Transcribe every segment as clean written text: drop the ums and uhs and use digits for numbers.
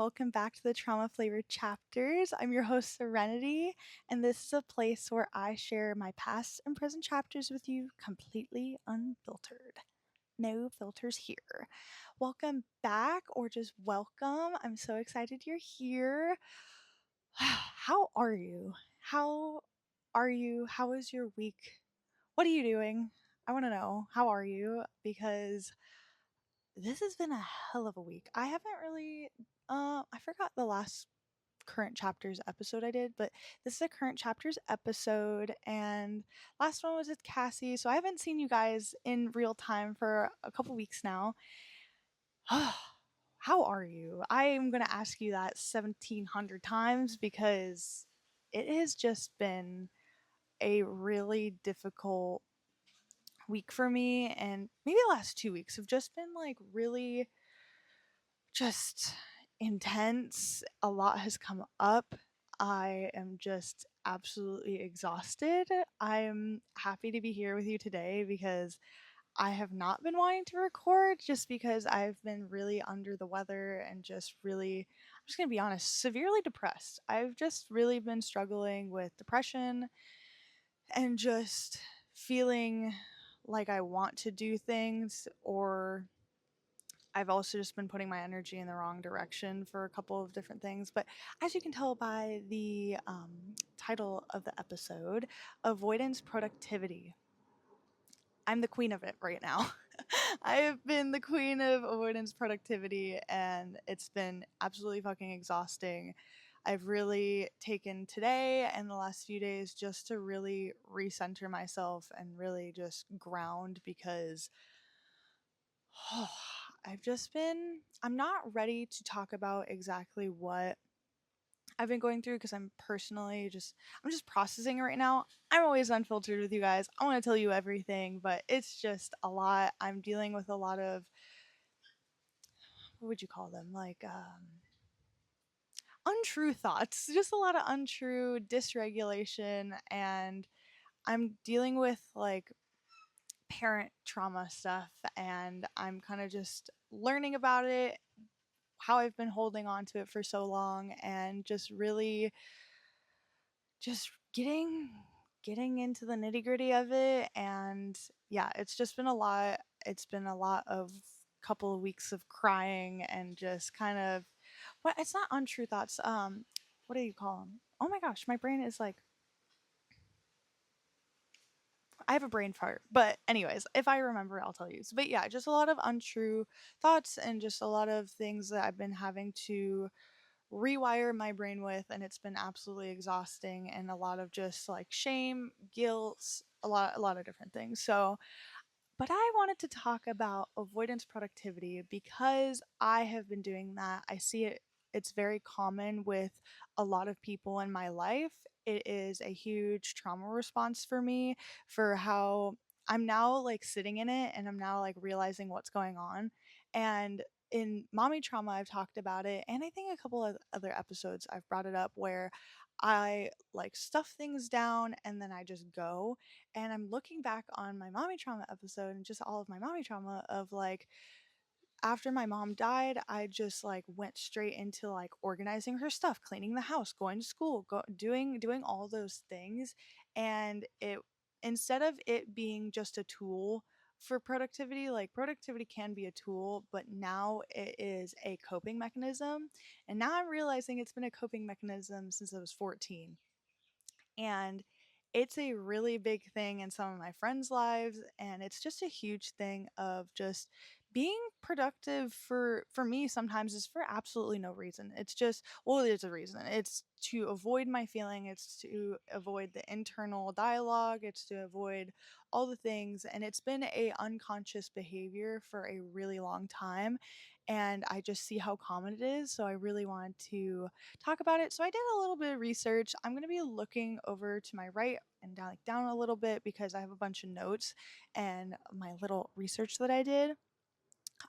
welcome back to the Trauma Flavored Chapters. I'm your host, Serenity, and this is a place where I share my past and present chapters with you completely unfiltered. No filters here. Welcome back, or just welcome. I'm so excited you're here. How are you? How are you? How is your week? What are you doing? I want to know. How are you? Because this has been a hell of a week. I haven't really I forgot the last current chapters episode I did, but this is a current chapters episode and last one was with Cassie. So I haven't seen you guys in real time for a couple weeks now. How are you? I am going to ask you that 1700 times because it has just been a really difficult week for me, and maybe the last 2 weeks have just been like really just intense. A lot has come up. I am just absolutely exhausted. I'm happy to be here with you today because I have not been wanting to record just because I've been really under the weather and just really, I'm just going to be honest, severely depressed. I've just really been struggling with depression and just feeling like I want to do things, or I've also just been putting my energy in the wrong direction for a couple of different things. But as you can tell by the title of the episode, Avoidance Productivity, I'm the queen of it right now. I have been the queen of avoidance productivity, and it's been absolutely fucking exhausting. I've really taken today and the last few days just to really recenter myself and really just ground because oh, I'm not ready to talk about exactly what I've been going through because I'm just processing it right now. I'm always unfiltered with you guys. I want to tell you everything, but it's just a lot. I'm dealing with a lot of, what would you call them? Like, untrue thoughts, just a lot of untrue dysregulation. And I'm dealing with like parent trauma stuff, and I'm kind of just learning about it, how I've been holding on to it for so long, and just really just getting into the nitty-gritty of it. And yeah, it's just been a lot. It's been a lot of couple of weeks of crying and just kind of, what, it's not untrue thoughts, what do you call them? Oh my gosh, my brain is like, I have a brain fart. But anyways, if I remember, I'll tell you. But yeah, just a lot of untrue thoughts and just a lot of things that I've been having to rewire my brain with, and it's been absolutely exhausting, and a lot of just like shame, guilt, a lot of different things. So, but I wanted to talk about avoidance productivity because I have been doing that. I see it, it's very common with a lot of people in my life. It is a huge trauma response for me, for how I'm now like sitting in it and I'm now like realizing what's going on. And in mommy trauma, I've talked about it, and I think a couple of other episodes I've brought it up where I like stuff things down and then I just go. And I'm looking back on my mommy trauma episode and just all of my mommy trauma of like, after my mom died, I just like went straight into like organizing her stuff, cleaning the house, going to school, doing all those things. And it, instead of it being just a tool for productivity, like productivity can be a tool, but now it is a coping mechanism. And now I'm realizing it's been a coping mechanism since I was 14. And it's a really big thing in some of my friends' lives, and it's just a huge thing of just being productive. For me sometimes is for absolutely no reason. It's just, well, there's a reason. It's to avoid my feeling, it's to avoid the internal dialogue, it's to avoid all the things, and it's been a unconscious behavior for a really long time, and I just see how common it is. So I really wanted to talk about it. So I did a little bit of research. I'm going to be looking over to my right and down, like down a little bit, because I have a bunch of notes and my little research that I did.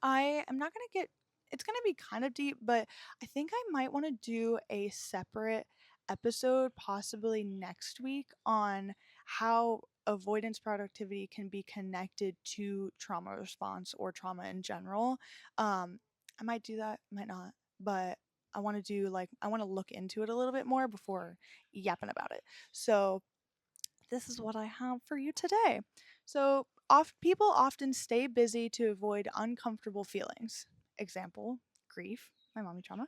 I am not going to get, it's going to be kind of deep, but I think I might want to do a separate episode, possibly next week, on how avoidance productivity can be connected to trauma response or trauma in general. I might do that, might not, but want to do like I want to look into it a little bit more before yapping about it. So this is what I have for you today. So people often stay busy to avoid uncomfortable feelings. Example: grief, my mommy trauma,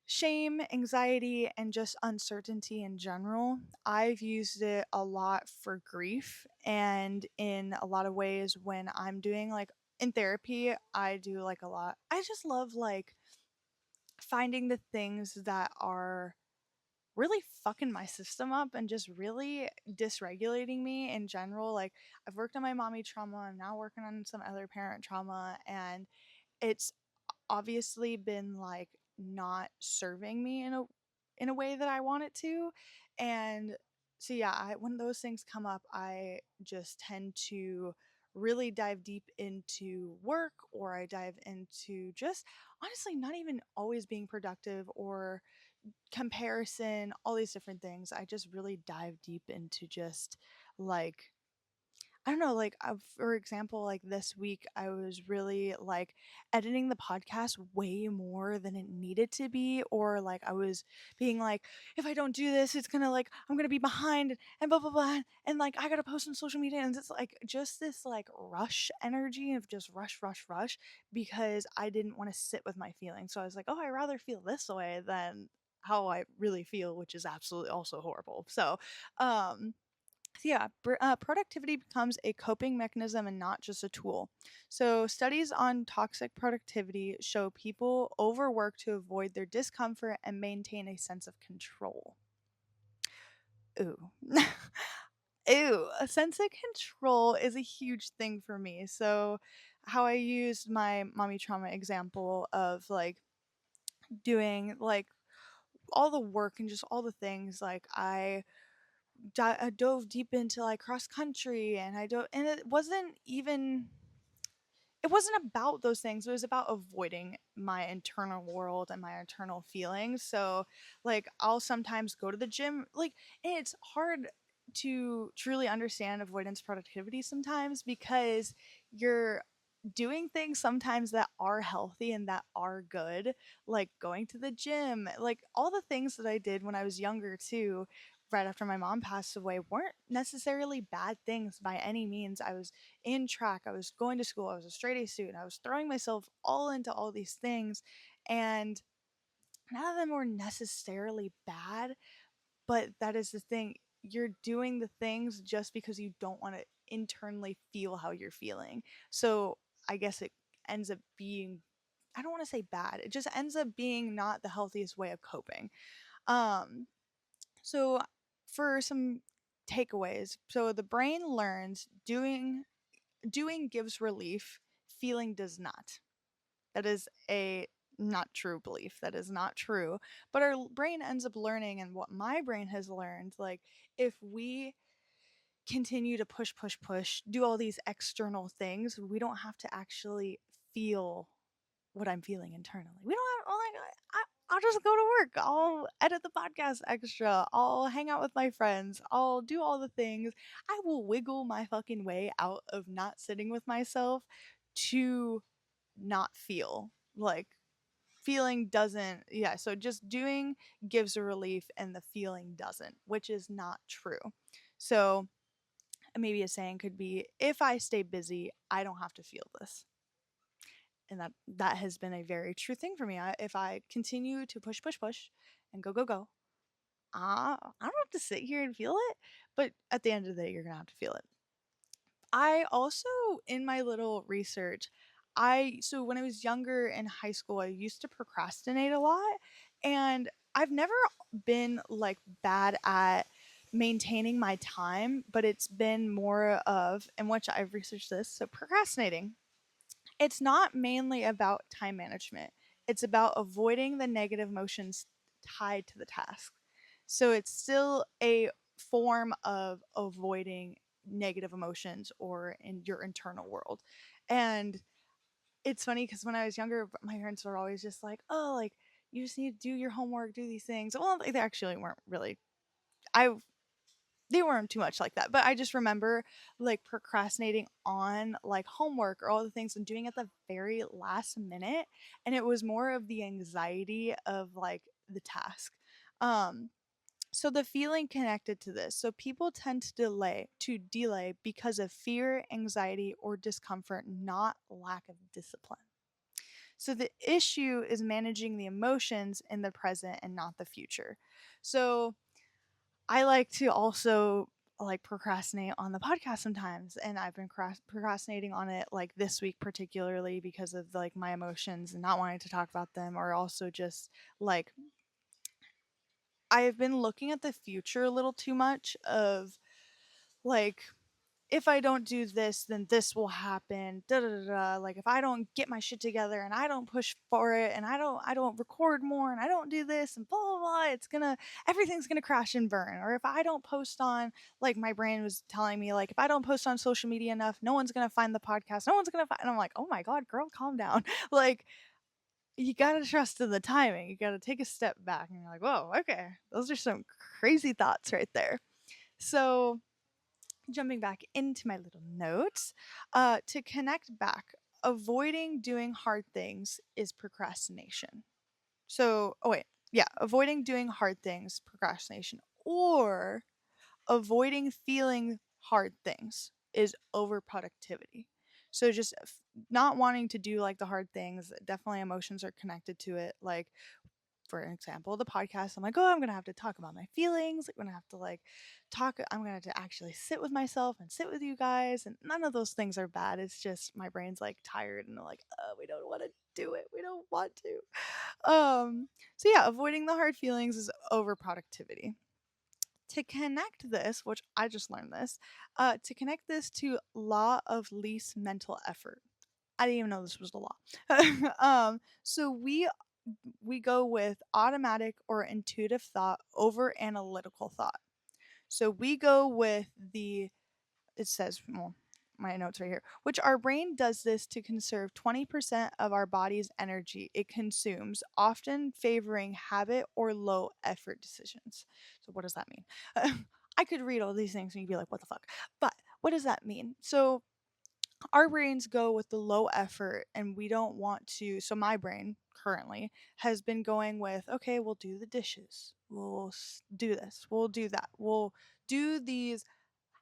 shame, anxiety, and just uncertainty in general. I've used it a lot for grief, and in a lot of ways when I'm doing like in therapy, I do like a lot. I just love like finding the things that are really fucking my system up and just really dysregulating me in general. Like I've worked on my mommy trauma, I'm now working on some other parent trauma, and it's obviously been like not serving me in a way that I want it to. And so yeah, when those things come up, I just tend to really dive deep into work, or I dive into just honestly not even always being productive or comparison, all these different things. I just really dive deep into just like I don't know, like for example, like this week, I was really like editing the podcast way more than it needed to be, or like I was being like, if I don't do this, it's gonna like I'm gonna be behind and blah blah blah, and like I gotta post on social media, and it's like just this like rush energy of just rush rush rush because I didn't want to sit with my feelings. So I was like, oh, I rather feel this way than how I really feel, which is absolutely also horrible. Um, so yeah, productivity becomes a coping mechanism and not just a tool. So studies on toxic productivity show people overwork to avoid their discomfort and maintain a sense of control. Ooh. Ooh, a sense of control is a huge thing for me. So how I used my mommy trauma example of like doing like all the work and just all the things like I dove deep into like cross country, and and it wasn't about those things. It was about avoiding my internal world and my internal feelings. So like I'll sometimes go to the gym, like, and it's hard to truly understand avoidance productivity sometimes because you're doing things sometimes that are healthy and that are good, like going to the gym, like all the things that I did when I was younger too, right after my mom passed away, weren't necessarily bad things by any means. I was in track, I was going to school, I was a straight A student, I was throwing myself all into all these things, and none of them were necessarily bad, but that is the thing. You're doing the things just because you don't want to internally feel how you're feeling. So I guess it ends up being, I don't want to say bad, it just ends up being not the healthiest way of coping. Um, so for some takeaways, so the brain learns doing gives relief, feeling does not. That is a not true belief. That is not true. But our brain ends up learning, and what my brain has learned, like if we continue to push, push, push, do all these external things, we don't have to actually feel what I'm feeling internally. We don't have, like, I'll just go to work. I'll edit the podcast extra. I'll hang out with my friends. I'll do all the things. I will wiggle my fucking way out of not sitting with myself to not feel like feeling doesn't, yeah, so just doing gives a relief and the feeling doesn't, which is not true. So maybe a saying could be, if I stay busy, I don't have to feel this. And that has been a very true thing for me. If I continue to push push push and go go go, I don't have to sit here and feel it, but at the end of the day you're gonna have to feel it. I also, in my little research, so when I was younger in high school, I used to procrastinate a lot, and I've never been like bad at maintaining my time, but it's been more of, and which I've researched this, so procrastinating, it's not mainly about time management. It's about avoiding the negative emotions tied to the task. So it's still a form of avoiding negative emotions or in your internal world. And it's funny because when I was younger, my parents were always just like, "Oh, like you just need to do your homework, do these things." Well, they actually weren't really. I they weren't too much like that, but I just remember like procrastinating on like homework or all the things and doing it at the very last minute, and it was more of the anxiety of like the task. Um so the feeling connected to this. So people tend to delay because of fear, anxiety, or discomfort, not lack of discipline. So the issue is managing the emotions in the present and not the future. So I like to also like procrastinate on the podcast sometimes, and I've been procrastinating on it like this week particularly because of like my emotions and not wanting to talk about them, or also just like I have been looking at the future a little too much of like if I don't do this, then this will happen. Da da da da. Like if I don't get my shit together and I don't push for it and I don't record more and I don't do this and blah blah blah, everything's gonna crash and burn. Or if I don't post on like my brain was telling me like if I don't post on social media enough, no one's gonna find the podcast. No one's gonna find. And I'm like, oh my god, girl, calm down. Like you gotta trust in the timing. You gotta take a step back and you're like, whoa, okay, those are some crazy thoughts right there. So jumping back into my little notes, to connect back, avoiding doing hard things is procrastination. So, oh wait, yeah, avoiding doing hard things, procrastination, or avoiding feeling hard things is overproductivity. So just not wanting to do like the hard things, definitely emotions are connected to it. Like for example, the podcast, I'm like, oh, I'm gonna have to talk about my feelings. I'm gonna have to like talk. I'm gonna have to actually sit with myself and sit with you guys. And none of those things are bad. It's just my brain's like tired and like, oh, we don't want to do it. We don't want to. So yeah, avoiding the hard feelings is over productivity. To connect this, which I just learned this, to connect this to law of least mental effort. I didn't even know this was the law. So we go with automatic or intuitive thought over analytical thought. So we go with it says, well, my notes right here, which our brain does this to conserve 20% of our body's energy it consumes, often favoring habit or low effort decisions. So, what does that mean? I could read all these things and you'd be like, what the fuck? But what does that mean? So, our brains go with the low effort and we don't want to, so my brain currently has been going with, okay, we'll do the dishes, we'll do this, we'll do that, we'll do these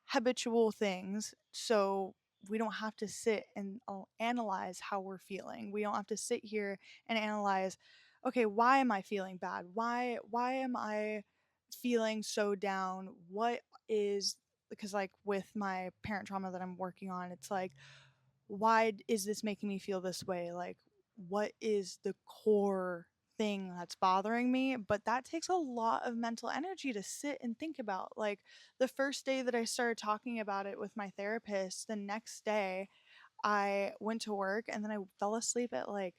habitual things, so we don't have to sit and analyze how we're feeling. We don't have to sit here and analyze, okay, why am I feeling bad? Why am I feeling so down? What is, because like with my parent trauma that I'm working on, it's like, why is this making me feel this way? Like, what is the core thing that's bothering me? But that takes a lot of mental energy to sit and think about. Like, the first day that I started talking about it with my therapist, the next day I went to work and then I fell asleep at like,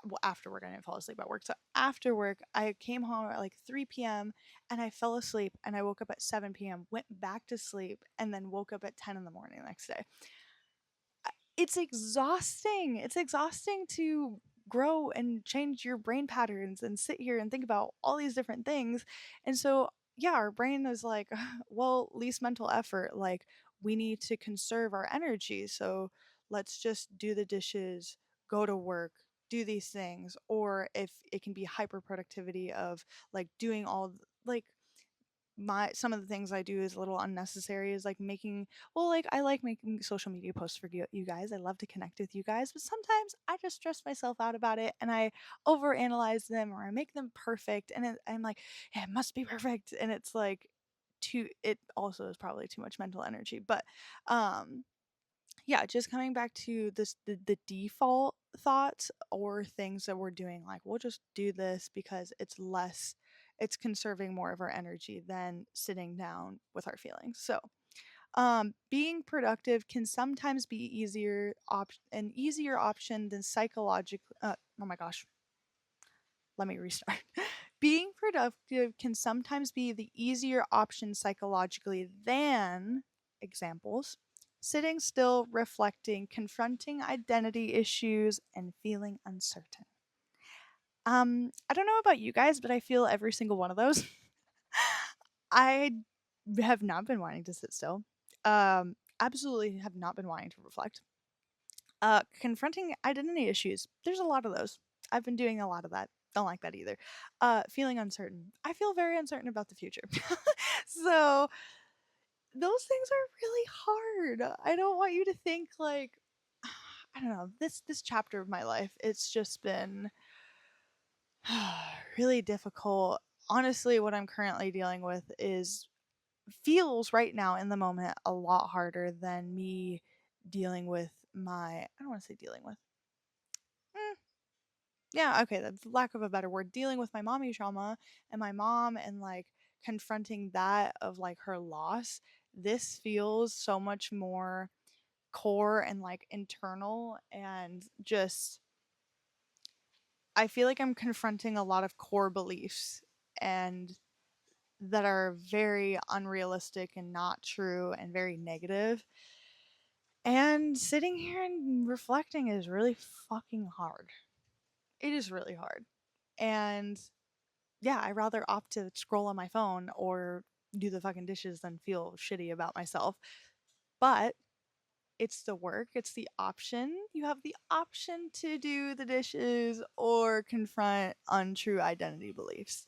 well, after work, I didn't fall asleep at work. So after work, I came home at like 3 p.m. and I fell asleep and I woke up at 7 p.m., went back to sleep, and then woke up at 10 in the morning the next day. It's exhausting. It's exhausting to grow and change your brain patterns and sit here and think about all these different things. And so, yeah, our brain is like, well, least mental effort. Like, we need to conserve our energy. So let's just do the dishes, go to work, do these things. Or if it can be hyper productivity of like doing all, like, my some of the things I do is a little unnecessary, is like making, well, like I like making social media posts for you guys. I love to connect with you guys, but sometimes I just stress myself out about it and I overanalyze them or I make them perfect, and I'm like, yeah, it must be perfect, and it's like too, it also is probably too much mental energy. But um yeah, just coming back to this, the default thoughts or things that we're doing, like we'll just do this because it's conserving more of our energy than sitting down with our feelings. So being productive can sometimes be an easier option than psychological, oh my gosh, let me restart. Being productive can sometimes be the easier option psychologically than, examples, sitting still, reflecting, confronting identity issues, and feeling uncertain. I don't know about you guys, but I feel every single one of those. I have not been wanting to sit still. Absolutely have not been wanting to reflect. Confronting identity issues. There's a lot of those. I've been doing a lot of that. Don't like that either. Feeling uncertain. I feel very uncertain about the future. So those things are really hard. I don't want you to think like I don't know. This chapter of my life, it's just been really difficult. Honestly, what I'm currently dealing with is feels right now in the moment a lot harder than me dealing with my I don't want to say dealing with. Mm, yeah, okay, that's lack of a better word. Dealing with my mommy trauma and my mom and like confronting that of like her loss. This feels so much more core and like internal and just I feel like I'm confronting a lot of core beliefs and that are very unrealistic and not true and very negative. And sitting here and reflecting is really fucking hard. It is really hard. And yeah, I rather opt to scroll on my phone or do the fucking dishes than feel shitty about myself. But it's the work, it's the option. You have the option to do the dishes or confront untrue identity beliefs.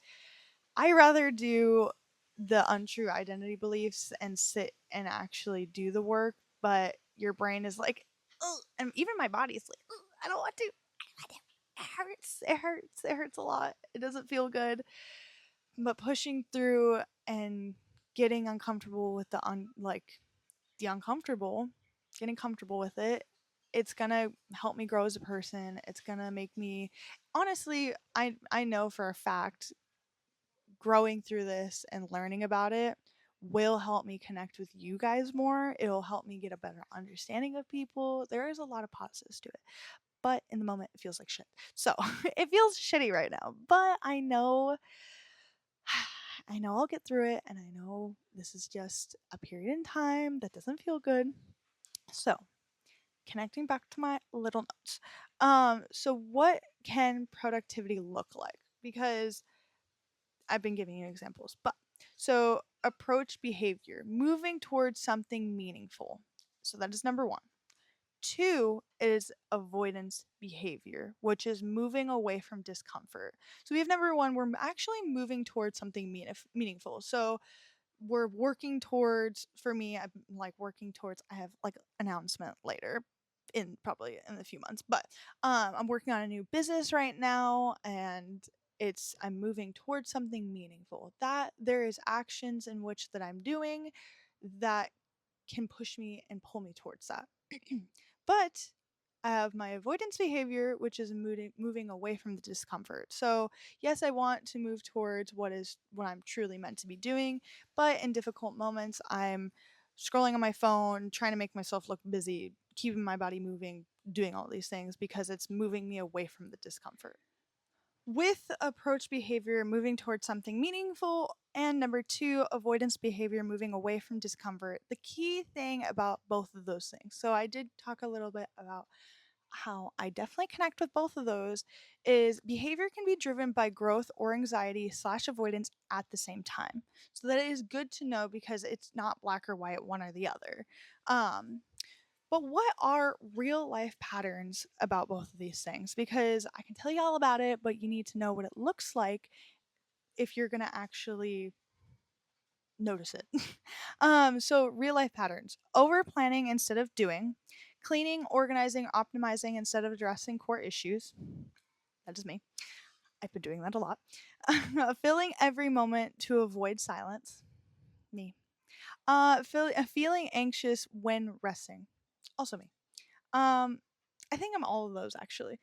I rather do the untrue identity beliefs and sit and actually do the work, but your brain is like, ugh, and even my body is like, ugh, I don't want to. It hurts. It hurts. It hurts a lot. It doesn't feel good. But pushing through and getting uncomfortable with the uncomfortable, getting comfortable with it, it's gonna help me grow as a person. It's gonna make me honestly, I know for a fact growing through this and learning about it will help me connect with you guys more. It'll help me get a better understanding of people. There is a lot of positives to it. But in the moment it feels like shit. So, it feels shitty right now, but I know I know I'll get through it and I know this is just a period in time that doesn't feel good. So, connecting back to my little notes. So what can productivity look like? Because I've been giving you examples, but so approach behavior, moving towards something meaningful. So that is number one. Two is avoidance behavior, which is moving away from discomfort. So we have number one, we're actually moving towards something meaningful. So we're working towards, for me, I'm like working towards, I have like announcement later in probably in a few months, but I'm working on a new business right now and I'm moving towards something meaningful that there is actions in which that I'm doing that can push me and pull me towards that. But I have my avoidance behavior, which is moving away from the discomfort. So, yes, I want to move towards what I'm truly meant to be doing, but in difficult moments, I'm scrolling on my phone, trying to make myself look busy, keeping my body moving, doing all these things because it's moving me away from the discomfort. With approach behavior, moving towards something meaningful, and number two, avoidance behavior, moving away from discomfort. The key thing about both of those things, so I did talk a little bit about how I definitely connect with both of those, is behavior can be driven by growth or anxiety slash avoidance at the same time. So that is good to know because it's not black or white, one or the other. Um, but what are real life patterns about both of these things? Because I can tell you all about it, but you need to know what it looks like if you're going to actually notice it. So, real life patterns: over planning instead of doing, cleaning, organizing, optimizing instead of addressing core issues. That is me. I've been doing that a lot. Filling every moment to avoid silence. Me. Feeling anxious when resting. Also me. I think I'm all of those actually.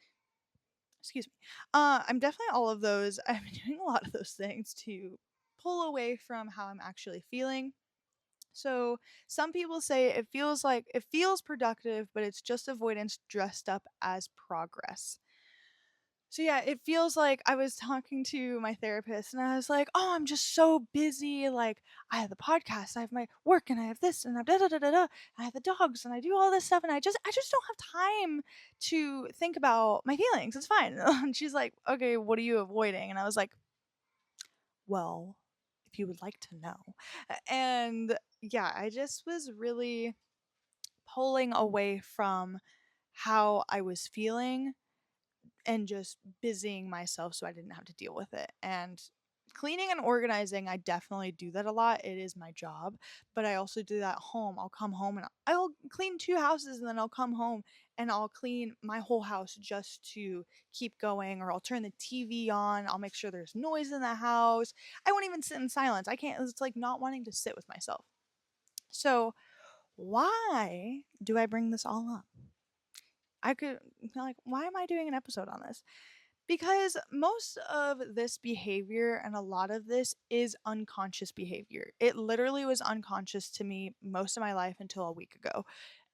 Excuse me. I'm definitely all of those. I've been doing a lot of those things to pull away from how I'm actually feeling. So some people say it feels productive, but it's just avoidance dressed up as progress. So yeah, it feels like I was talking to my therapist and I was like, "Oh, I'm just so busy. Like, I have the podcast, I have my work, and I have this, and I da da da da da. I have the dogs, and I do all this stuff, and I just don't have time to think about my feelings. It's fine." And she's like, "Okay, what are you avoiding?" And I was like, "Well, if you would like to know. And yeah, I just was really pulling away from how I was feeling and just busying myself so I didn't have to deal with it. And cleaning and organizing, I definitely do that a lot. It is my job, but I also do that at home. I'll come home and I'll clean two houses and then I'll come home and I'll clean my whole house just to keep going, or I'll turn the TV on. I'll make sure there's noise in the house. I won't even sit in silence. I can't, it's like not wanting to sit with myself. So, why do I bring this all up? I could, like, why am I doing an episode on this? Because most of this behavior and a lot of this is unconscious behavior. It literally was unconscious to me most of my life until a week ago.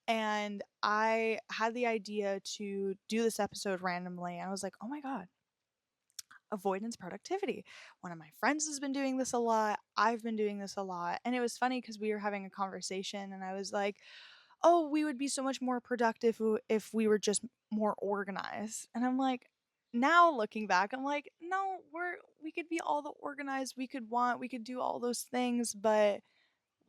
And I had the idea to do this episode randomly. And I was like, oh my God, avoidance productivity. One of my friends has been doing this a lot. I've been doing this a lot. And it was funny because we were having a conversation and I was like, oh, we would be so much more productive if we were just more organized. And I'm like, now looking back, I'm like, no, we could be all the organized we could do all those things, but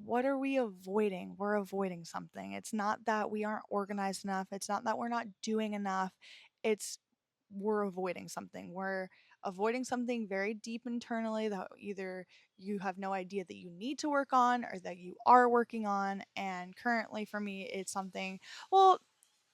what are we avoiding? We're avoiding something. It's not that we aren't organized enough. It's not that we're not doing enough. It's we're avoiding something. We're avoiding something very deep internally that either you have no idea that you need to work on or that you are working on. And currently for me, it's something, well,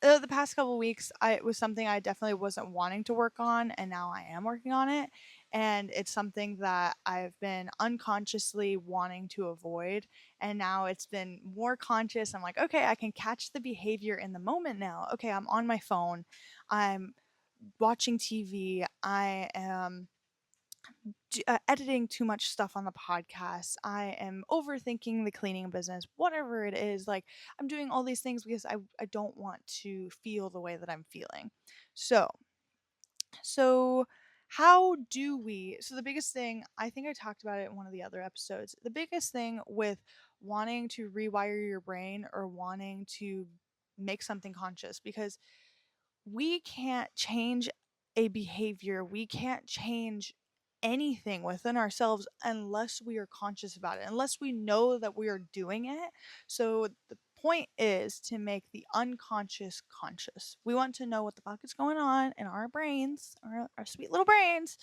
the past couple of weeks, it was something I definitely wasn't wanting to work on, and now I am working on it. And it's something that I've been unconsciously wanting to avoid, and now it's been more conscious. I'm like, okay, I can catch the behavior in the moment now. Okay, I'm on my phone, I'm watching TV, I am editing too much stuff on the podcast. I am overthinking the cleaning business, whatever it is. Like, I'm doing all these things because I don't want to feel the way that I'm feeling. So, so how do we? So, the biggest thing, I think I talked about it in one of the other episodes, the biggest thing with wanting to rewire your brain or wanting to make something conscious, because we can't change a behavior. We can't change anything within ourselves unless we are conscious about it, unless we know that we are doing it. So the point is to make the unconscious conscious. We want to know what the fuck is going on in our brains, our sweet little brains,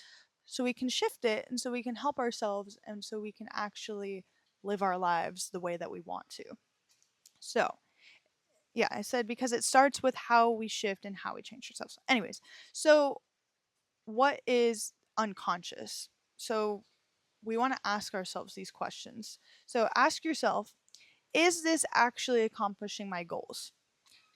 so we can shift it and so we can help ourselves and so we can actually live our lives the way that we want to. So, yeah, I said because it starts with how we shift and how we change ourselves. Anyways, so what is unconscious? So we want to ask ourselves these questions. So ask yourself, is this actually accomplishing my goals?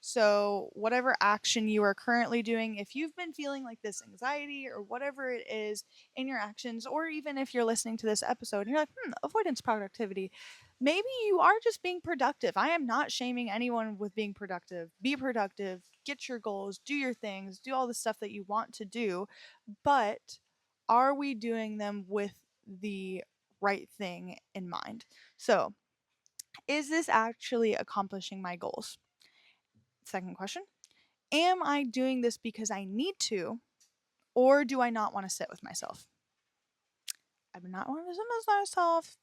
So, whatever action you are currently doing, if you've been feeling like this anxiety or whatever it is in your actions, or even if you're listening to this episode and you're like, avoidance productivity, maybe you are just being productive. I am not shaming anyone with being productive. Be productive, get your goals, do your things, do all the stuff that you want to do. But are we doing them with the right thing in mind? So, is this actually accomplishing my goals? Second question, am I doing this because I need to, or do I not want to sit with myself? I do not want to sit with myself.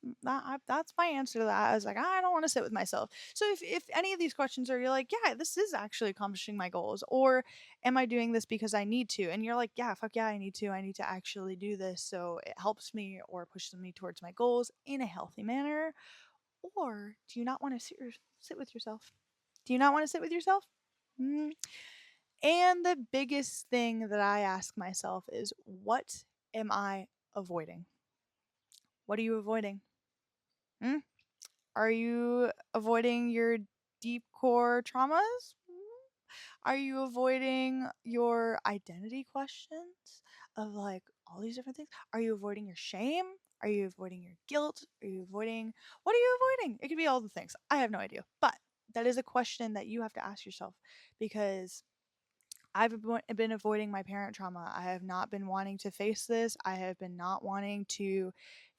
That's my answer to that. I was like, I don't want to sit with myself. So if any of these questions are, you're like, yeah, this is actually accomplishing my goals, or am I doing this because I need to? And you're like, yeah, fuck yeah, I need to. I need to actually do this so it helps me or pushes me towards my goals in a healthy manner. Or do you not want to sit with yourself? Do you not want to sit with yourself? Mm, And the biggest thing that I ask myself is, what am I avoiding? What are you avoiding? Hmm? Are you avoiding your deep core traumas? Are you avoiding your identity questions of like all these different things? Are you avoiding your shame? Are you avoiding your guilt? Are you avoiding what are you avoiding? It could be all the things. I have no idea. But that is a question that you have to ask yourself, because been avoiding my parent trauma. I have not been wanting to face this. I have been not wanting to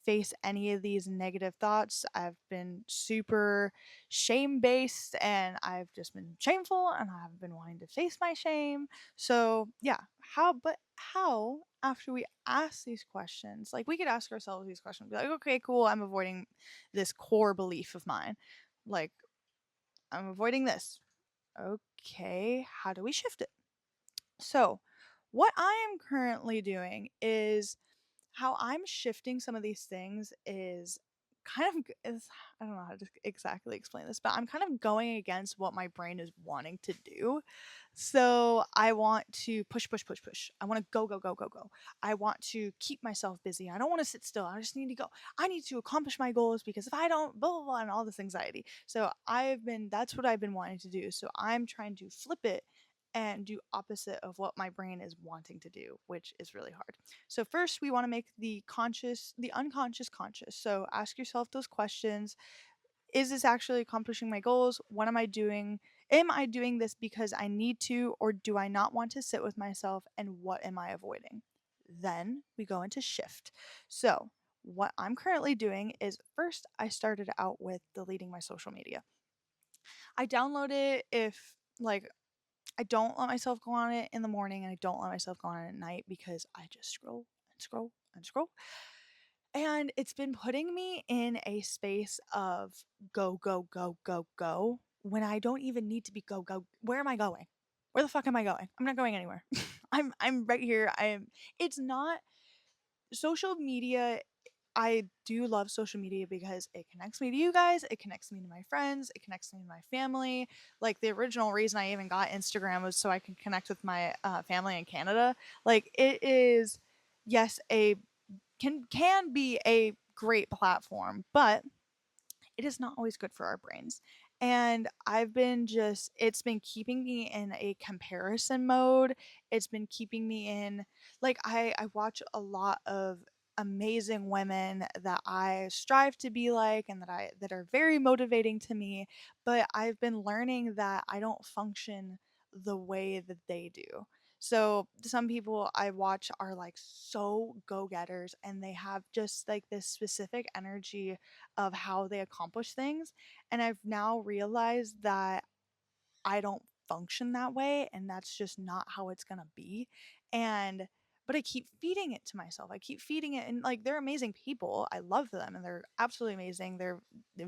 face any of these negative thoughts. I've been super shame based and I've just been shameful and I haven't been wanting to face my shame. So, yeah, how after we ask these questions, like we could ask ourselves these questions, be like, okay, cool, I'm avoiding this core belief of mine. Like, I'm avoiding this. Okay, how do we shift it? So, what I am currently doing is how I'm shifting some of these things is is I don't know how to exactly explain this, but I'm kind of going against what my brain is wanting to do. So I want to push, push, push, push. I want to go, go, go, go, go. I want to keep myself busy. I don't want to sit still. I just need to go. I need to accomplish my goals because if I don't, blah, blah, blah, and all this anxiety. So that's what I've been wanting to do. So I'm trying to flip it and do opposite of what my brain is wanting to do, which is really hard. So first we want to make the unconscious conscious. So ask yourself those questions. Is this actually accomplishing my goals? What am I doing? Am I doing this because I need to, or do I not want to sit with myself? And what am I avoiding? Then we go into shift. So, what I'm currently doing is first, I started out with deleting my social media. I download it if, like, I don't let myself go on it in the morning and I don't let myself go on it at night because I just scroll and scroll and scroll. And it's been putting me in a space of go, go, go, go, go when I don't even need to be go, go. Where am I going? Where the fuck am I going? I'm not going anywhere. I'm right here. It's not social media. I do love social media because it connects me to you guys, it connects me to my friends, it connects me to my family. Like the original reason I even got Instagram was so I can connect with my family in Canada. Like it is, yes, a can be a great platform, but it is not always good for our brains. And it's been keeping me in a comparison mode. It's been keeping me in, like, I watch a lot of amazing women that I strive to be like and that are very motivating to me, but I've been learning that I don't function the way that they do. So some people I watch are like so go-getters and they have just like this specific energy of how they accomplish things. And I've now realized that I don't function that way and that's just not how it's going to be. And but I keep feeding it to myself. I keep feeding it and like they're amazing people. I love them and they're absolutely amazing. They're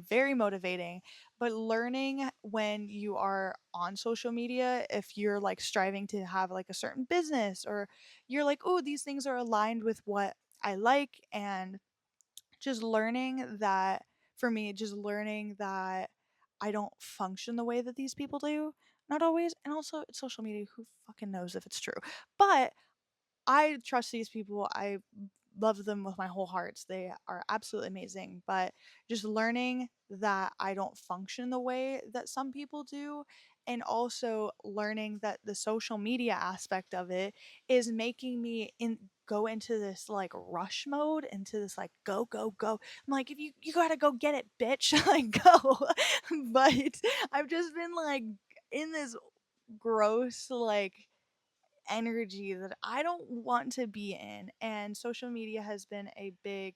very motivating. But learning when you are on social media, if you're like striving to have like a certain business or you're like, "Oh, these things are aligned with what I like," and just learning that for me, just learning that I don't function the way that these people do. Not always, and also it's social media. Who fucking knows if it's true? But I trust these people. I love them with my whole heart. They are absolutely amazing. But just learning that I don't function the way that some people do, and also learning that the social media aspect of it is making me go into this like rush mode, into this like go go go. I'm like, if you gotta go get it, bitch, like go. But I've just been like in this gross like energy that I don't want to be in. And social media has been a big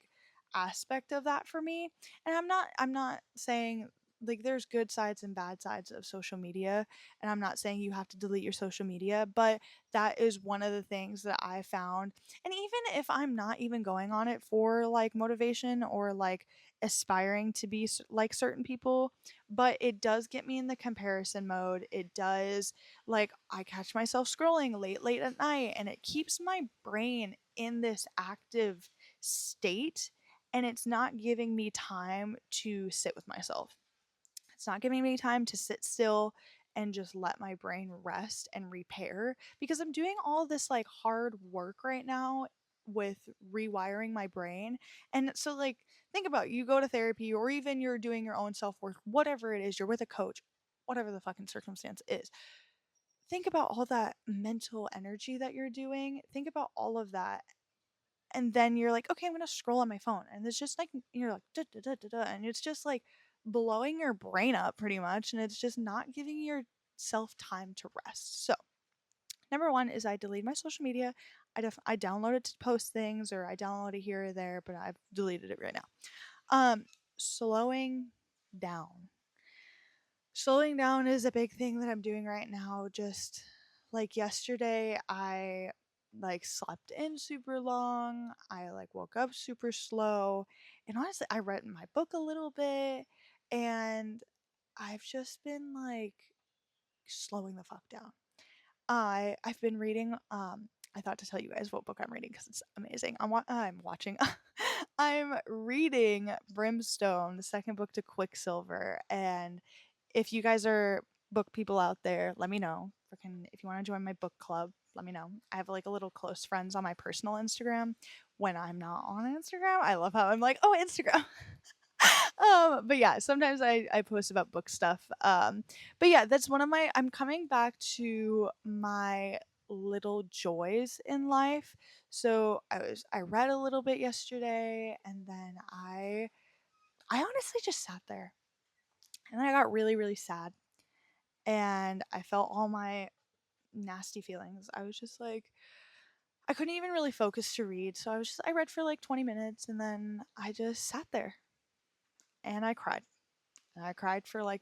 aspect of that for me. And I'm not saying like there's good sides and bad sides of social media and I'm not saying you have to delete your social media, but that is one of the things that I found. And even if I'm not even going on it for like motivation or like aspiring to be like certain people, but it does get me in the comparison mode. It does, like, I catch myself scrolling late at night and it keeps my brain in this active state and it's not giving me time to sit with myself. It's not giving me time to sit still and just let my brain rest and repair because I'm doing all this like hard work right now with rewiring my brain. And so like think about you go to therapy or even you're doing your own self-work, whatever it is, you're with a coach, whatever the fucking circumstance is. Think about all that mental energy that you're doing. Think about all of that. And then you're like, okay, I'm going to scroll on my phone. And it's just like, you're like, da, da, da, da, da, and it's just like blowing your brain up pretty much. And it's just not giving yourself time to rest. So Number one is I delete my social media. I download it to post things, or I download it here or there, but I've deleted it right now. Um, slowing down. Slowing down is a big thing that I'm doing right now. Just like yesterday, I like slept in super long. I like woke up super slow. And honestly, I read my book a little bit, and I've just been like slowing the fuck down. I've been reading I thought to tell you guys what book I'm reading because it's amazing. I'm watching I'm reading Brimstone, the second book to Quicksilver, and if you guys are book people out there, let me know. Freaking if you want to join my book club, let me know. I have like a little close friends on my personal Instagram when I'm not on Instagram. I love how I'm like, "Oh, Instagram." But yeah, sometimes I post about book stuff. But yeah, that's one of my I'm coming back to my little joys in life. So I read a little bit yesterday, and then I honestly just sat there. And then I got really, really sad, and I felt all my nasty feelings. I was just like I couldn't even really focus to read. So I read for like 20 minutes, and then I just sat there and I cried. And I cried for like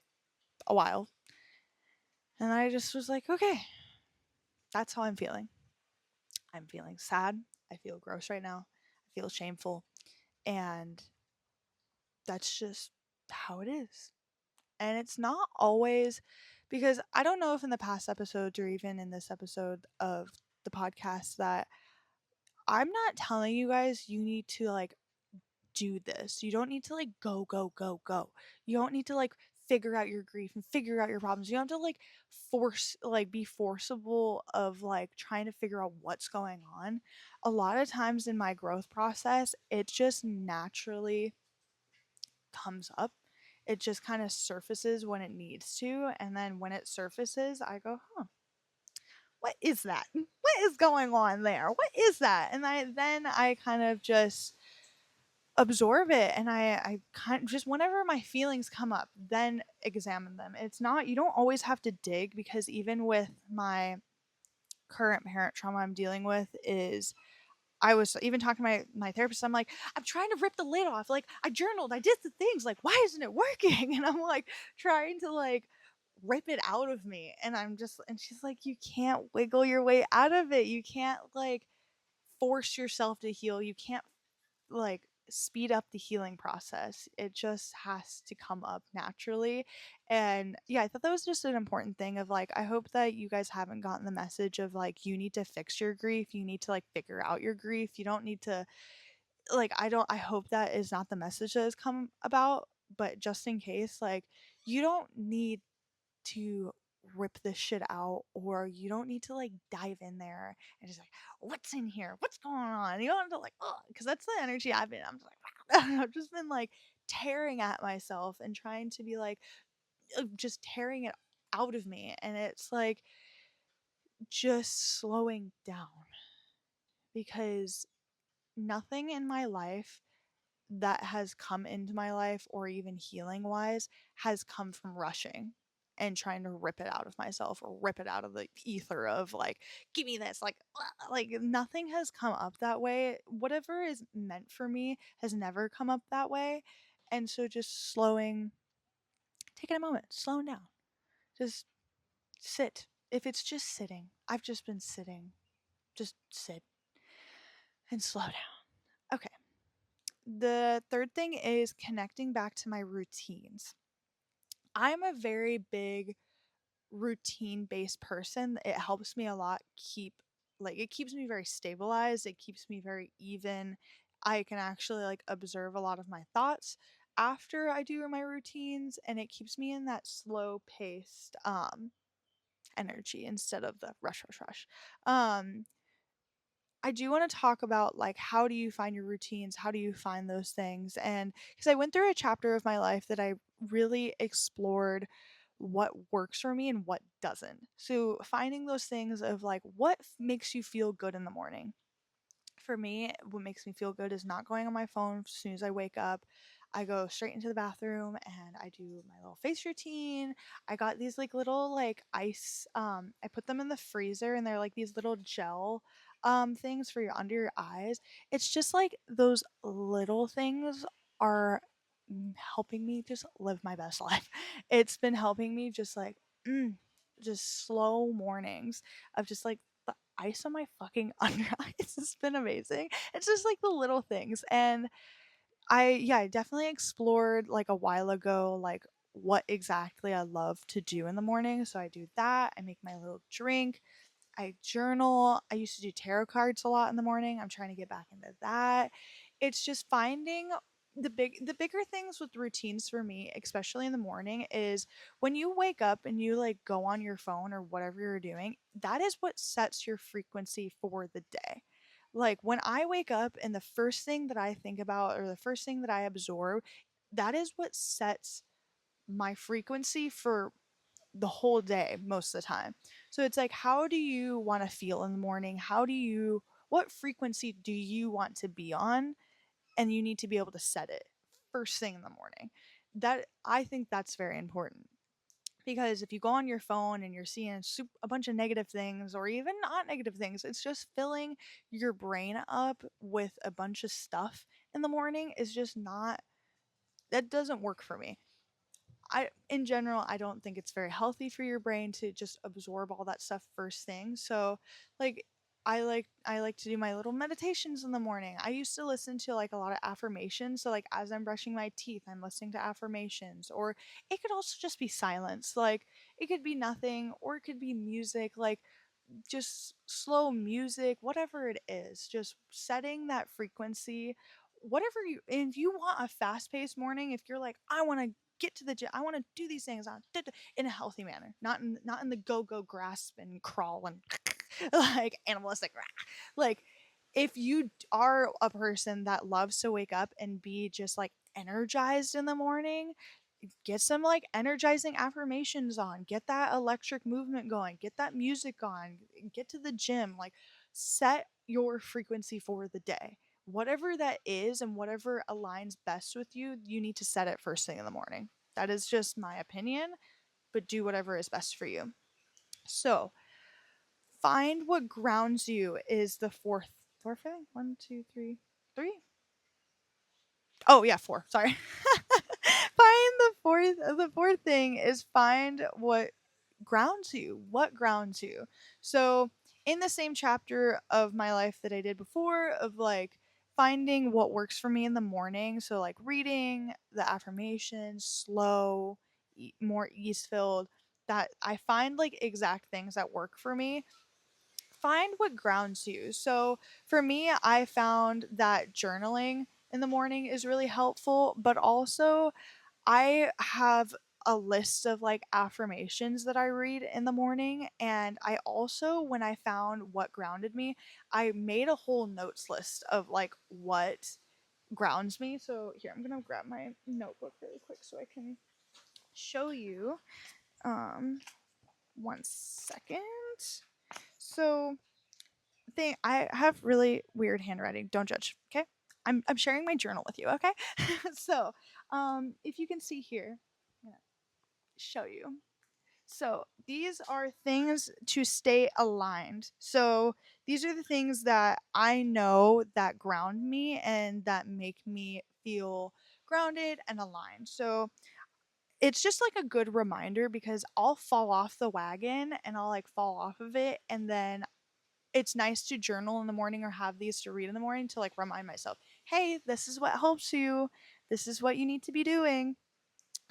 a while. And I just was like, okay, that's how I'm feeling. I'm feeling sad. I feel gross right now. I feel shameful. And that's just how it is. And it's not always because I don't know if in the past episodes or even in this episode of the podcast that I'm not telling you guys you need to like do this. You don't need to like go, go, go, go. You don't need to like figure out your grief and figure out your problems. You don't have to like be forcible of like trying to figure out what's going on. A lot of times in my growth process, it just naturally comes up. It just kind of surfaces when it needs to. And then when it surfaces, I go, huh, what is that? What is going on there? What is that? And I kind of just absorb it, and I kind of just whenever my feelings come up, then examine them. It's not you don't always have to dig, because even with my current parent trauma I'm dealing with is I was even talking to my therapist. I'm like, I'm trying to rip the lid off. Like, I journaled, I did the things. Like, why isn't it working? And I'm like trying to like rip it out of me. And she's like, you can't wiggle your way out of it. You can't like force yourself to heal. You can't like speed up the healing process. It just has to come up naturally. And yeah, I thought that was just an important thing of like, I hope that you guys haven't gotten the message of like, you need to fix your grief. You need to like figure out your grief. You don't need to like, I hope that is not the message that has come about. But just in case, like, you don't need to rip this shit out, or you don't need to like dive in there and just like what's in here, what's going on. You don't have to like, oh, because that's the energy I've been. I'm just like I've just been like tearing at myself and trying to be like just tearing it out of me. And it's like just slowing down, because nothing in my life that has come into my life, or even healing wise, has come from rushing and trying to rip it out of myself, or rip it out of the ether of like, give me this, like nothing has come up that way. Whatever is meant for me has never come up that way. And so just taking a moment, slowing down, just sit. If it's just sitting, I've just been sitting, just sit and slow down. Okay. The third thing is connecting back to my routines. I'm a very big routine based person. It helps me a lot it keeps me very stabilized. It keeps me very even. I can actually like observe a lot of my thoughts after I do my routines, and it keeps me in that slow paced energy instead of the rush rush rush. Um I do want to talk about like, how do you find your routines? How do you find those things? And because I went through a chapter of my life that I really explored what works for me and what doesn't. So finding those things of like, what makes you feel good in the morning? For me, what makes me feel good is not going on my phone as soon as I wake up. I go straight into the bathroom and I do my little face routine. I got these like little like ice I put them in the freezer and they're like these little gel things for your under your eyes. It's just like those little things are helping me just live my best life. It's been helping me just like mm, just slow mornings of just like the ice on my fucking under eyes has been amazing. It's just like the little things. And I definitely explored like a while ago, like what exactly I love to do in the morning. So I do that. I make my little drink. I journal. I used to do tarot cards a lot in the morning. I'm trying to get back into that. It's just finding the bigger things with routines for me, especially in the morning, is when you wake up and you like go on your phone or whatever you're doing, that is what sets your frequency for the day. Like when I wake up and the first thing that I think about or the first thing that I absorb, that is what sets my frequency for the whole day most of the time. So it's like, how do you want to feel in the morning? What frequency do you want to be on? And you need to be able to set it first thing in the morning. That I think that's very important because if you go on your phone and you're seeing a bunch of negative things or even not negative things, it's just filling your brain up with a bunch of stuff in the morning is just not, that doesn't work for me. In general, I don't think it's very healthy for your brain to just absorb all that stuff first thing. So like I like to do my little meditations in the morning. I used to listen to like a lot of affirmations. So like as I'm brushing my teeth, I'm listening to affirmations. Or it could also just be silence. Like it could be nothing or it could be music. Like just slow music, whatever it is, just setting that frequency. Whatever you, if you want a fast paced morning, if you're like, I want to get to the gym, I want to do these things in a healthy manner, not in the go grasp and crawl and like animalistic, like if you are a person that loves to wake up and be just like energized in the morning, get some like energizing affirmations on, get that electric movement going, get that music on, get to the gym, like set your frequency for the day. Whatever that is and whatever aligns best with you, you need to set it first thing in the morning. That is just my opinion, but do whatever is best for you. So, find what grounds you is the fourth thing. One, two, three, three. Oh yeah, four. Sorry. Find the fourth thing is find what grounds you. What grounds you? So in the same chapter of my life that I did before of like finding what works for me in the morning, so like reading the affirmations, slow, more ease filled, that I find like exact things that work for me. Find what grounds you. So for me, I found that journaling in the morning is really helpful, but also I have a list of like affirmations that I read in the morning. And I also, when I found what grounded me, I made a whole notes list of like what grounds me. So here, I'm going to grab my notebook really quick so I can show you. Um, one second. So, I have really weird handwriting. Don't judge, okay? I'm sharing my journal with you, okay? So, if you can see here, I'm gonna show you. So these are things to stay aligned. So these are the things that I know that ground me and that make me feel grounded and aligned. So it's just like a good reminder because I'll fall off the wagon and I'll like fall off of it and then it's nice to journal in the morning or have these to read in the morning to like remind myself, hey, this is what helps you. This is what you need to be doing.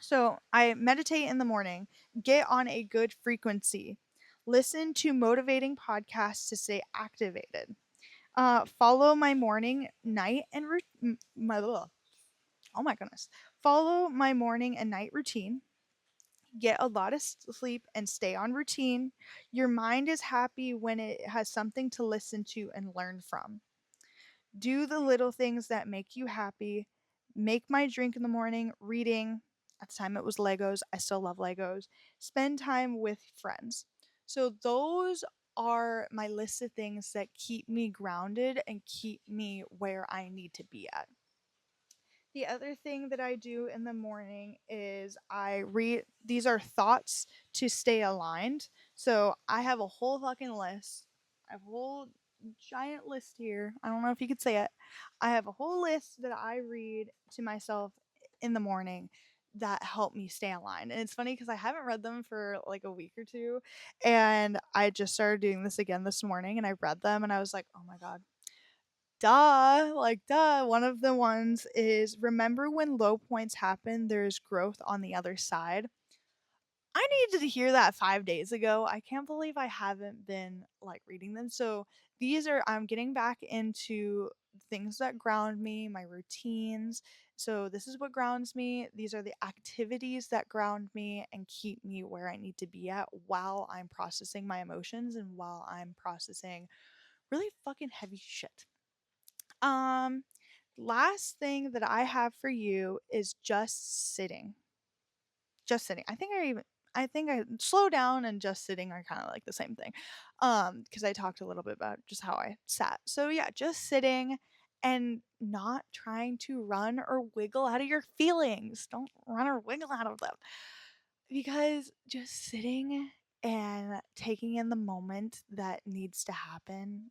So I meditate in the morning, get on a good frequency, listen to motivating podcasts to stay activated, follow my morning, night, and oh my goodness, follow my morning and night routine. Get a lot of sleep and stay on routine. Your mind is happy when it has something to listen to and learn from. Do the little things that make you happy. Make my drink in the morning, reading. At the time it was Legos. I still love Legos. Spend time with friends. So those are my list of things that keep me grounded and keep me where I need to be at. The other thing that I do in the morning is I read, these are thoughts to stay aligned. So I have a whole fucking list. I have a whole giant list here. I don't know if you could say it. I have a whole list that I read to myself in the morning that help me stay aligned. And it's funny because I haven't read them for like a week or two. And I just started doing this again this morning and I read them and I was like, oh my God, duh, like duh. One of the ones is remember when low points happen, there's growth on the other side. I needed to hear that 5 days ago. I can't believe I haven't been like reading them. So these are, I'm getting back into things that ground me, my routines. So this is what grounds me. These are the activities that ground me and keep me where I need to be at while I'm processing my emotions and while I'm processing really fucking heavy shit. Um, Last thing that I have for you is just sitting. Just sitting. I think I slow down and just sitting are kind of like the same thing. Because I talked a little bit about just how I sat. So yeah, just sitting and not trying to run or wiggle out of your feelings. Don't run or wiggle out of them. Because just sitting and taking in the moment that needs to happen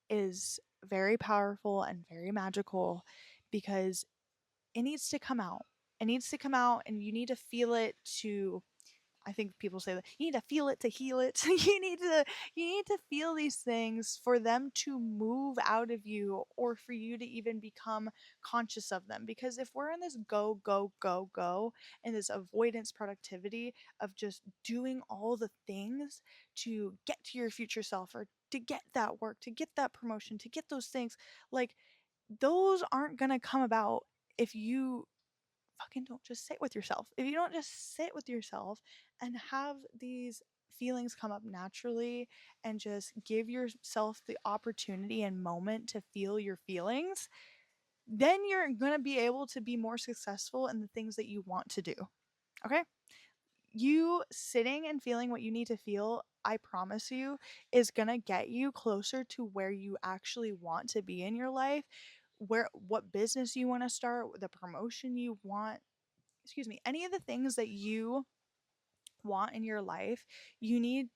is very powerful and very magical because it needs to come out. It needs to come out and you need to feel it to, I think people say that you need to feel it to heal it. You need to feel these things for them to move out of you or for you to even become conscious of them. Because if we're in this go, go, go, go, and this avoidance productivity of just doing all the things to get to your future self or to get that work, to get that promotion, to get those things, like those aren't gonna come about if you fucking don't just sit with yourself. If you don't just sit with yourself and have these feelings come up naturally and just give yourself the opportunity and moment to feel your feelings, then you're going to be able to be more successful in the things that you want to do. Okay? You sitting and feeling what you need to feel, I promise you, is going to get you closer to where you actually want to be in your life, where what business you want to start, the promotion you want, excuse me, any of the things that you want in your life. You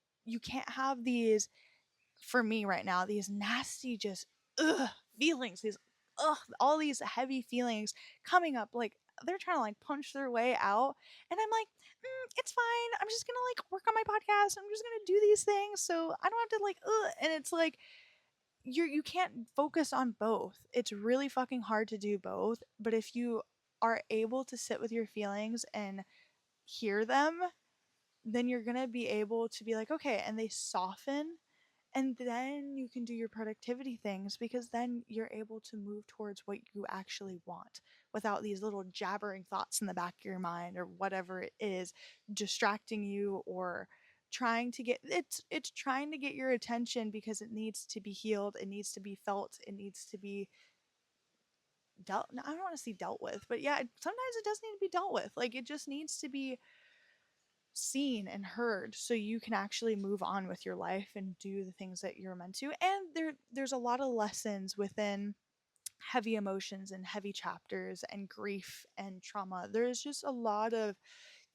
can't have these, for me right now, these nasty just feelings, these all these heavy feelings coming up like they're trying to like punch their way out, and I'm like, it's fine, I'm just gonna like work on my podcast, I'm just gonna do these things so I don't have to like and it's like you can't focus on both. It's really fucking hard to do both, but if you are able to sit with your feelings and hear them, then you're going to be able to be like, okay, and they soften. And then you can do your productivity things because then you're able to move towards what you actually want without these little jabbering thoughts in the back of your mind or whatever it is distracting you or trying to get it's trying to get your attention because it needs to be healed, it needs to be felt, it needs to be dealt, I don't want to say dealt with, but yeah, sometimes it does need to be dealt with. Like it just needs to be seen and heard so you can actually move on with your life and do the things that you're meant to. And there's a lot of lessons within heavy emotions and heavy chapters and grief and trauma. There's just a lot of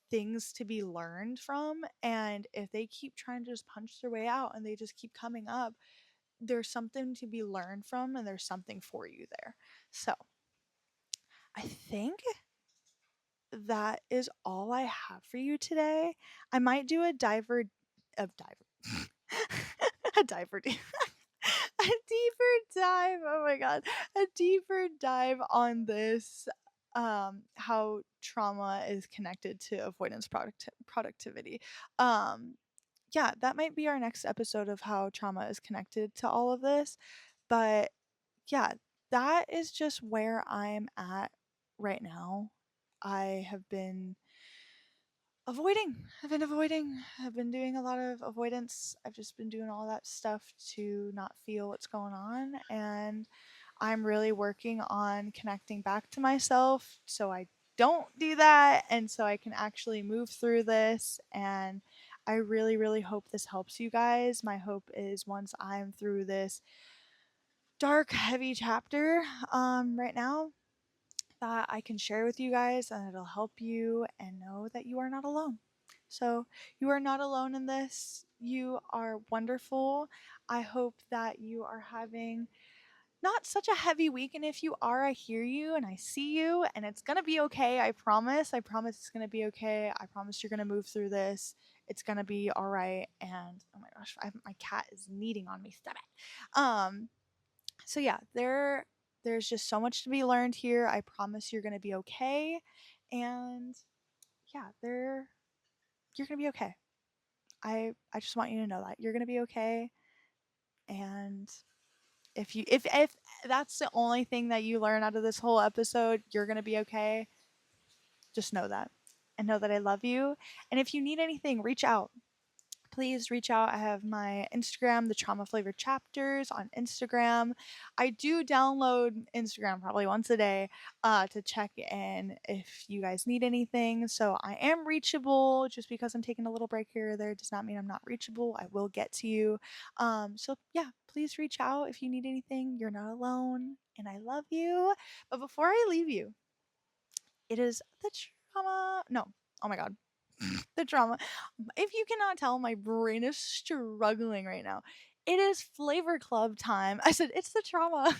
things to be learned from, and if they keep trying to just punch their way out and they just keep coming up, there's something to be learned from and there's something for you there. So I think that is all I have for you today. I might do a diver a diver a deeper dive. Oh my god, a deeper dive on this. How trauma is connected to avoidance productivity. Um, yeah, that might be our next episode of how trauma is connected to all of this. But yeah, that is just where I'm at right now. I have been avoiding. I've been avoiding. I've been doing a lot of avoidance. I've just been doing all that stuff to not feel what's going on. And I'm really working on connecting back to myself so I don't do that. And so I can actually move through this. And I really, really hope this helps you guys. My hope is once I'm through this dark, heavy chapter right now, that I can share with you guys and it'll help you and know that you are not alone. So, you are not alone in this. You are wonderful. I hope that you are having not such a heavy week. And if you are, I hear you and I see you, and it's going to be okay. I promise. I promise it's going to be okay. I promise you're going to move through this. It's going to be all right. And oh my gosh, my cat is kneading on me. Stop it. So yeah, there's just so much to be learned here. I promise you're going to be okay. And yeah, you're going to be okay. I just want you to know that you're going to be okay. And if that's the only thing that you learn out of this whole episode, you're going to be okay. Just know that. And know that I love you. And if you need anything, reach out. Please reach out. I have my Instagram, the Trauma Flavored Chapters on Instagram. I do download Instagram probably once a day to check in if you guys need anything. So I am reachable. Just because I'm taking a little break here or there does not mean I'm not reachable. I will get to you. So yeah, please reach out if you need anything. You're not alone, and I love you. But before I leave you, it is the trauma. No, oh my god, the drama. If you cannot tell, my brain is struggling right now. It is Flavor Club time. I said it's the trauma.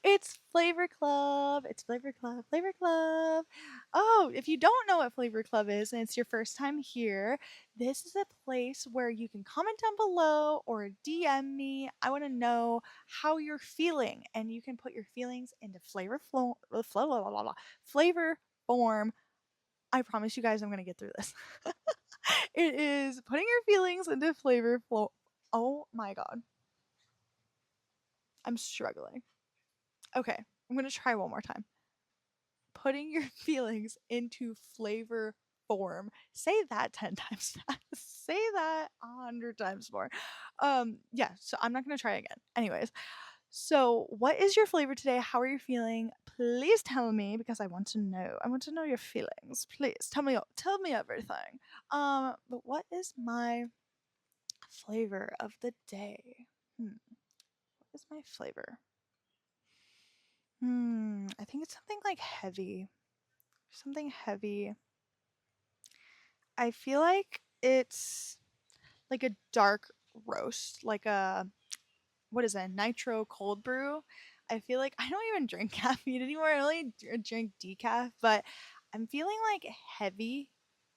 It's Flavor Club. It's Flavor Club. Flavor Club. Oh, if you don't know what Flavor Club is and it's your first time here, this is a place where you can comment down below or DM me. I want to know how you're feeling, and you can put your feelings into flavor form. I promise you guys I'm going to get through this. It is putting your feelings into flavor flow. Oh my god. I'm struggling. Okay, I'm going to try one more time. Putting your feelings into flavor form. Say that 10 times fast. Say that 100 times more. Yeah, so I'm not going to try again. Anyways, so what is your flavor today? How are you feeling? Please tell me, because I want to know. I want to know your feelings. Please tell me everything. But what is my flavor of the day? What is my flavor? I think it's something like heavy. Something heavy. I feel like it's like a dark roast, like a what is it? Nitro cold brew. I feel like I don't even drink caffeine anymore. I only drink decaf, but I'm feeling like heavy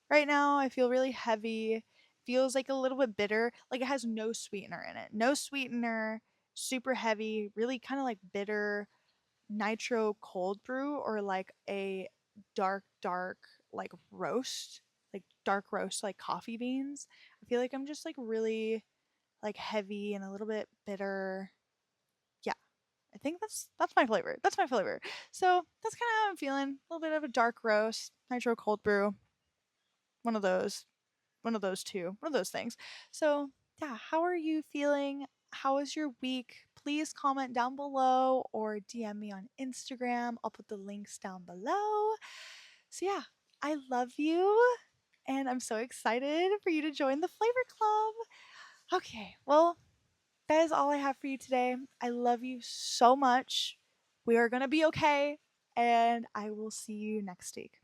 right now. I feel really heavy. Feels like a little bit bitter. Like it has no sweetener in it. No sweetener. Super heavy. Really kind of like bitter nitro cold brew, or like a dark like roast, like dark roast like coffee beans. I feel like I'm just like really like heavy and a little bit bitter. Yeah, I think that's my flavor. That's my flavor. So that's kind of how I'm feeling. A little bit of a dark roast, nitro cold brew. One of those. One of those two. One of those things. So yeah, how are you feeling? How was your week? Please comment down below or DM me on Instagram. I'll put the links down below. So yeah, I love you and I'm so excited for you to join the Flavor Club. Okay, well, that is all I have for you today. I love you so much. We are going to be okay, and I will see you next week.